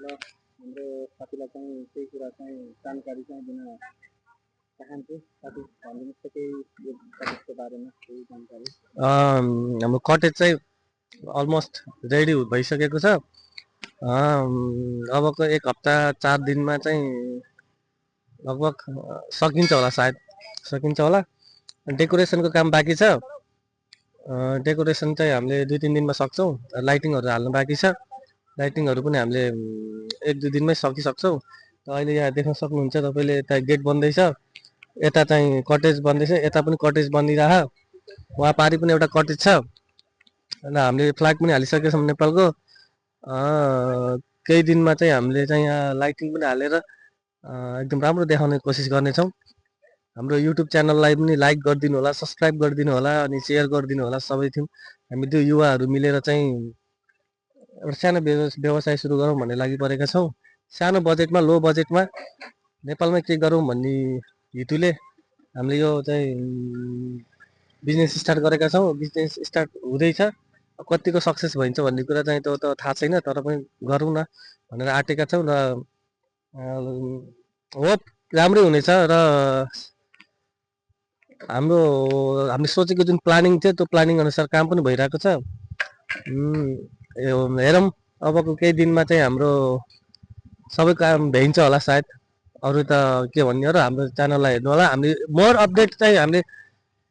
ल हाम्रो साथीलाई चाहिँ केही कुरा चाहिँ जानकारी चाहिँ दिन चाहन्छु। साथी भनिदिनुहोस् त केही यो कटेजको बारेमा केही जानकारी। हाम्रो कटेज चाहिँ अलमोस्ट रेडी भइसकेको छ। अबको 1 हप्ता 4 दिनमा चाहिँ लगभग सकिन्छ होला, सायद सकिन्छ होला। डेकोरेसनको काम बाँकी छ। डेकोरेसन चाहिँ हामीले 2-3 दिनमा सक्छौँ। लाइटिङहरू हाल्नु बाँकी छ। लाइटिङहरू पनि हामीले 1-2 दिनमै सकिसक्छौँ। अहिले यहाँ देख्न सक्नुहुन्छ तपाईँले, यता गेट बन्दैछ, यता चाहिँ कटेज बन्दैछ, यता पनि कटेज बनिरह। वहाँ पारि पनि एउटा कटेज छ। र हामीले फ्ल्याग पनि हालिसकेका छौँ नेपालको। केही दिनमा चाहिँ हामीले चाहिँ यहाँ लाइटिङ पनि हालेर एकदम राम्रो देखाउने कोसिस गर्नेछौँ। हाम्रो युट्युब च्यानललाई पनि लाइक गरिदिनु होला, सब्सक्राइब गरिदिनु होला, अनि सेयर गरिदिनु होला। सबै थियौँ हामी त्यो युवाहरू मिलेर चाहिँ एउटा सानो व्यवसाय सुरु गरौँ भन्ने लागि परेका छौँ। सानो बजेटमा, लो बजेटमा नेपालमै के गरौँ भन्ने हेतुले हामीले यो चाहिँ बिजनेस स्टार्ट गरेका छौँ। बिजनेस स्टार्ट हुँदैछ। कतिको सक्सेस भइन्छ भन्ने कुरा चाहिँ त्यो त थाहा छैन, तर पनि गरौँ न भनेर आँटेका छौँ। र होप राम्रै हुनेछ। र हामीले सोचेको जुन प्लानिङ थियो त्यो प्लानिङ अनुसार काम पनि भइरहेको छ। हेरौँ अबको केही दिनमा चाहिँ हाम्रो सबै काम भ्याइन्छ होला सायद। अरू त के भन्ने हो र, हाम्रो च्यानललाई हेर्नु होला। हामीले मोर अपडेट चाहिँ हामीले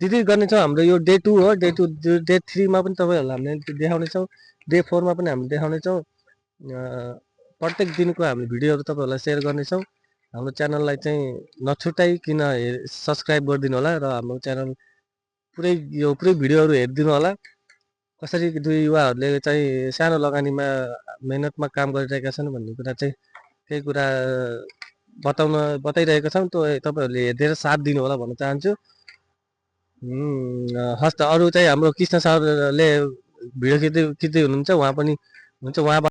दिँदै गर्नेछौँ। हाम्रो यो डे 2 हो। डे 3 मा पनि तपाईँहरूलाई हामीले देखाउनेछौँ। डे 4 मा पनि हामीले देखाउनेछौँ। प्रत्येक दिनको हामी भिडियोहरू तपाईँहरूलाई सेयर गर्नेछौँ। हाम्रो च्यानललाई चाहिँ नछुटाइकन सब्सक्राइब गरिदिनु होला र हाम्रो च्यानल पुरै भिडियोहरू हेरिदिनु होला। कसरी दुई युवाहरूले चाहिँ सानो लगानीमा मेहनतमा काम गरिरहेका छन् भन्ने कुरा चाहिँ केही कुरा बताइरहेका छौँ। त्यो तपाईँहरूले हेरिदिएर साथ दिनु होला भन्न चाहन्छु। हस् त। अरू चाहिँ हाम्रो कृष्ण सरले भिडियो खिच्दै हुनुहुन्छ, उहाँ पनि हुन्छ। उहाँ